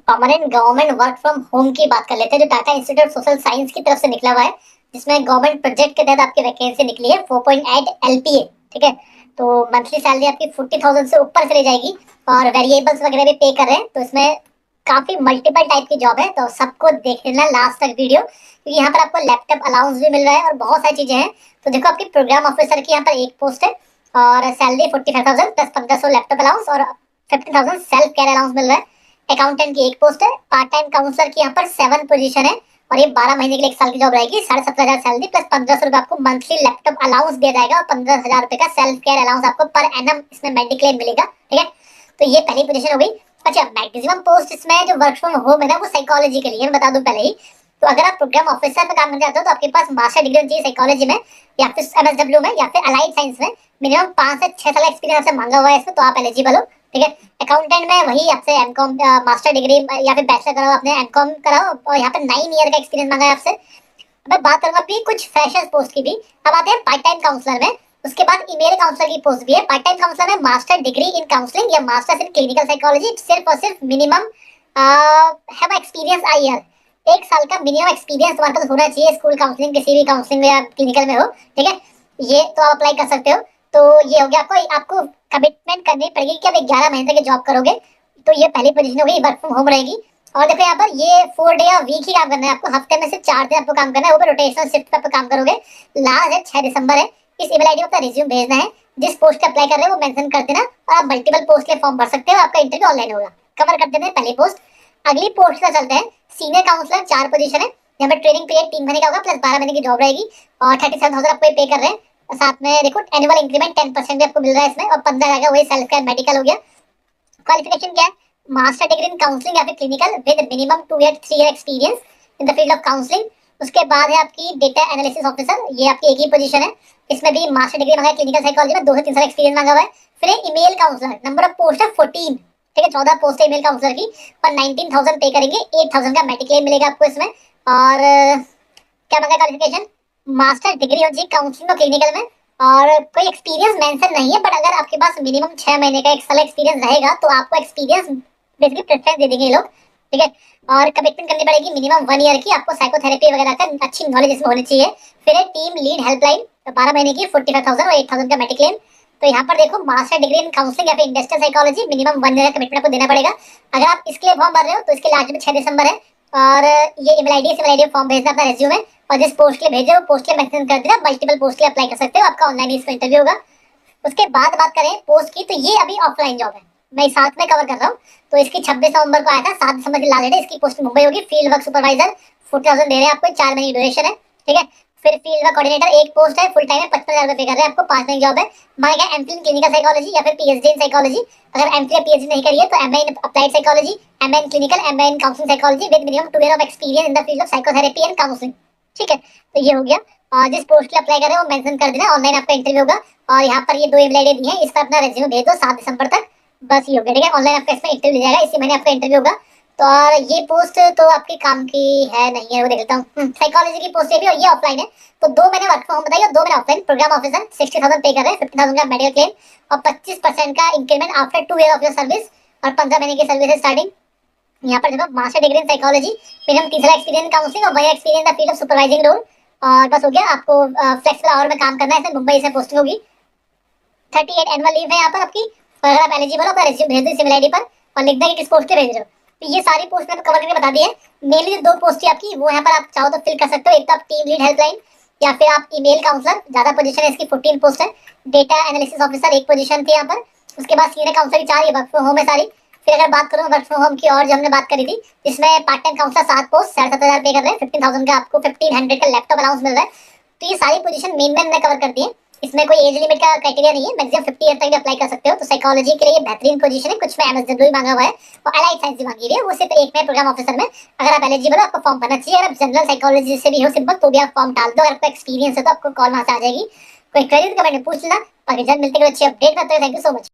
Permanent government work from home की बात कर लेते हैं, जो Tata institute of social science की तरफ से निकला हुआ है, जिसमें गवर्नमेंट प्रोजेक्ट के तहत आपकी वैकेंसी निकली है 4.8 LPA। ठीक है, तो मंथली सैलरी आपकी 40,000 से ऊपर चली जाएगी और वेरिएबल्स वगैरह भी पे कर रहे हैं। तो इसमें काफी मल्टीपल टाइप की जॉब है, तो सबको देख लेना लास्ट तक वीडियो, क्योंकि यहाँ पर आपको लैपटॉप अलाउंस भी मिल रहा है और बहुत सारी चीजें हैं। तो देखो, आपकी प्रोग्राम ऑफिसर की यहाँ पर एक पोस्ट है और सैलरी 45,000 प्लस 1500 लैपटॉप अलाउंस और 15,000 सेल्फ केयर अलाउंस मिल रहा है। अकाउंटेंट की एक पोस्ट है। पार्ट टाइम काउंसलर की यहाँ पर 7 पोजीशन है और ये 12 महीने के लिए 1 साल की जॉब रहेगी। 17,500 सैलरी प्लस 1500 रुपए आपको मंथली लैपटॉप अलाउंस दिया जाएगा और 15,000 रुपए का सेल्फ केयर अलाउंस आपको पर एनम इसमें मेडिक्लेम मिलेगा। ठीक है, तो ये पहली पोजीशन हो गई। अच्छा, मैक्सिमम पोस्ट इसमें जो वर्क फ्रॉम होम है ना, वो साइकोलॉजी के लिए है, बता दूं पहले ही। तो अगर आप प्रोग्राम ऑफिसर में काम करना चाहते हो तो आपके पास मास्टर डिग्री चाहिए साइकोलॉजी में या फिर MSW में या फिर अलाइड साइंस में। मिनिमम 5 से 6 साल एक्सपीरियंस से मांगा हुआ है इसमें, तो आप एलिजिबल हो। ठीक है, अकाउंटेंट में वही आपसे एमकॉम मास्टर डिग्री या फिर बैचलर कराओ, आपने एमकॉम कराओ और यहाँ पे 9 ईयर का एक्सपीरियंस मांगा है आपसे। अब मैं बात करूंगा अभी कुछ फ्रेशर्स पोस्ट की भी। अब आते हैं पार्ट टाइम काउंसलर में। उसके बाद ईमेल काउंसलर की पोस्ट भी है। पार्ट टाइम काउंसलर में मास्टर डिग्री इन काउंसलिंग या मास्टर्स इन क्लिनिकल साइकोलॉजी, सिर्फ और सिर्फ minimum have experience eye ear, 1 साल का मिनिमम एक्सपीरियंस तुम्हारे पास होना चाहिए स्कूल काउंसलिंग, किसी भी काउंसलिंग में या क्लिनिकल में हो। ठीक है, ये तो आप अप्लाई कर सकते हो। तो ये हो गया, आपको कमिटमेंट करनी पड़ेगी कि आप 11 महीने तक जॉब करोगे। तो ये पहली पोजीशन हो गई, वर्क फ्रॉम होम रहेगी। और देखो यहाँ पर ये 4 डे या वीक ही काम करना है आपको, हफ्ते में से 4 दिन आपको काम करना है, वो भी रोटेशनल शिफ्ट पे काम करोगे। लास्ट है 6 दिसंबर है। इस ईमेल आईडी पर अपना रिज्यूम भेजना है। जिस पोस्ट पे अप्लाई कर रहे हो वो मेंशन कर देना और आप मल्टीपल पोस्ट के फॉर्म भर सकते हो। आपका इंटरव्यू ऑनलाइन होगा। कवर कर देते हैं पहली पोस्ट। अगली पोस्ट पर चलते हैं। सीनियर काउंसलर 4 पोजीशन है। यहाँ पर ट्रेनिंग पीरियड 3 महीने का होगा प्लस 12 महीने की जॉब रहेगी और 37,000 आपको पे कर रहे हैं। साथ में देखो एनुअल इंक्रीमेंट 10% भी आपको मिल रहा है इसमें और 15 रहेगा, वही सेल्फ केयर मेडिकल हो गया। क्वालिफिकेशन क्या है? मास्टर डिग्री इन काउंसलिंग या फिर क्लिनिकल विद मिनिमम 2 या 3 year experience in the field of counselling. उसके बाद है आपकी डेटा एनालिसिस ऑफिसर, ये आपकी एक ही पोजीशन है। इसमें भी मास्टर डिग्री मांगा है क्लिनिकल साइकोलॉजी में, 2 से 3 साल एक्सपीरियंस मांगा हुआ है। फिर email counsellor, number of post है 14। ठीक है, 14 पोस्ट है ईमेल काउंसलर की और 19,000 पे करेंगे। 8,000 का मेडिक्लेम मिलेगा आपको इसमें। और क्या मांगा क्वालिफिकेशन? मास्टर डिग्री हो चाहिए काउंसलिंग और क्लिनिकल में और कोई एक्सपीरियंस मेंशन नहीं है, बट अगर आपके पास मिनिमम 6 महीने का 1 साल एक्सपीरियंस रहेगा तो आपको एक्सपीरियंस बेसिकली प्रेफरेंस दे देंगे ये लोग। ठीक है, और कमिटमेंट करनी पड़ेगी मिनिमम 1 ईयर की। आपको साइकोथेरेपी वगैरह का अच्छी नॉलेज इसमें होनी चाहिए। फिर है टीम लीड हेल्पलाइन, तो 12 महीने की 45,000 और 8,000 का मेडिक्लेम। तो यहाँ पर देखो, मास्टर डिग्री इन काउंसलिंग या फिर इंडस्ट्रियल साइकोलॉजी, मिनिमम 1 ईयर का कमिटमेंट आपको देना पड़ेगा। अगर आप इसके लिए फॉर्म भर रहे हो तो इसके लास्ट में 6 दिसंबर है और ये ईमेल आईडी फॉर्म भेजना अपना रेज्यूमे और जिस पोस्ट के लिए भेजो पोस्ट के मेंशन कर देना। मल्टीपल पोस्ट के लिए अप्लाई कर सकते हो, आपका ऑनलाइन इसका इंटरव्यू होगा। उसके बाद बात करें पोस्ट की, तो ये अभी ऑफलाइन जॉब है, मैं साथ में कवर कर रहा हूँ। तो इसकी 26 नवंबर को आया था, 7 दिसंबर की लास्ट डेट है। इसकी पोस्ट मुंबई होगी। फील्ड वर्क सुपरवाइजर 40,000 दे रहे हैं आपको, 4 महीने की ड्यूरेशन है। ठीक है, फिर फील्ड वर्क कोऑर्डिनेटर एक पोस्ट है, फुल टाइम है, 55,000 रुपए कर रहे हैं आपको, 5 महीने की जॉब है। मांगा गया एमफिल क्लिनिकल साइकोलॉजी या फिर पीएचडी इन साइकोलॉजी। अगर एमफिल या पीएचडी नहीं करी है तो MA in applied psychology, MA in clinical, MA in counselling psychology with minimum 2 year of experience in the field of psychotherapy and counselling. ठीक है, तो ये हो गया। और जिस पोस्ट के अप्लाई कर रहे हो वो मेंशन कर देना, ऑनलाइन आपका इंटरव्यू होगा। और यहाँ पर ये 2 ईमेल आईडी दी है, इस पर अपना रेज्यूमे भेज दो 7 दिसंबर तक। बस ये हो गया। ठीक है, ऑनलाइन आपका इसमें इंटरव्यू लिया जाएगा, इसी महीने आपका इंटरव्यू होगा। तो और ये पोस्ट तो आपके काम की है नहीं है, वो देख लेता हूँ। साइकोलॉजी की पोस्ट भी और ये ऑफलाइन है। तो 2 महीने वर्क फ्रॉम होम बताइए और 2 महीने ऑफलाइन। प्रोग्राम ऑफिसर 60,000 पे कर रहे हैं, 50,000 का मेडिकल क्लेम और 25% का increment after 2 year of your service और 15 महीने की सर्विस स्टार्टिंग। यहाँ पर देखो, master degree in psychology, minimum 3 साल एक्सपीरियंस काउंसलिंग और 1 year experience in the field of supervising role. और बस हो गया। आपको फ्लेक्सिबल आवर में काम करना है, इसमें मुंबई से पोस्टिंग होगी। 38 एनुअल लीव है यहाँ पर आपकी। और अगर आप एलिजिबल हो तो रिज्यूम भेज दो इस ईमेल आईडी पर और लिख दें कि किस पोस्ट पे भेज रहे हो। तो ये सारी पोस्ट मैंने कवर करके बता दी है। मेनली जो 2 पोस्ट है आपकी, वो यहाँ पर आप चाहो तो फिल कर सकते हो। एक तो आप टीम लीड हेल्पलाइन या फिर आप ईमेल काउंसलर, ज्यादा पोजीशन है इसकी, 14 पोस्ट है। डेटा एनालिसिस ऑफिसर एक पोजीशन थी यहाँ पर। उसके बाद सीनियर काउंसलर की 4, ये वर्क फ्रॉम होम है सारी। फिर अगर बात करूँ वर्क फ्रॉम होम की और जो हमने बात करी थी, इसमें पार्ट टाइम काउंसलर 7 पोस्ट, 7,500 पे कर रहे हैं। 15,000 का आपको 1500 का लैपटॉप अलाउंस मिल रहा है। तो ये सारी पोजीशन मेन ने कवर कर दी है। इसमें कोई एज लिमिट का क्राइटेरिया नहीं है, मैक्सिमम 50 ईयर तक भी अप्लाई कर सकते हो। तो साइकोलॉजी के लिए बेहतरीन पोजीशन है। कुछ में MSW मांगा हुआ है और अलाइड साइंस भी मांगी हुई है, वो सिर्फ एक में प्रोग्राम ऑफिसर में। अगर आप एलिजिबल हो आपको फॉर्म भरना चाहिए। अगर आप जनरल साइकोलॉजी से भी हो सिंपल तो भी आप फॉर्म डाल दो। अगर आपको एक्सपीरियंस है तो आपको कॉल वहां से आ जाएगी। कोई क्वेरी तो कमेंट में पूछ लेना। बाकी जल्द मिलते हैं अच्छी अपडेट में। Thank you so much.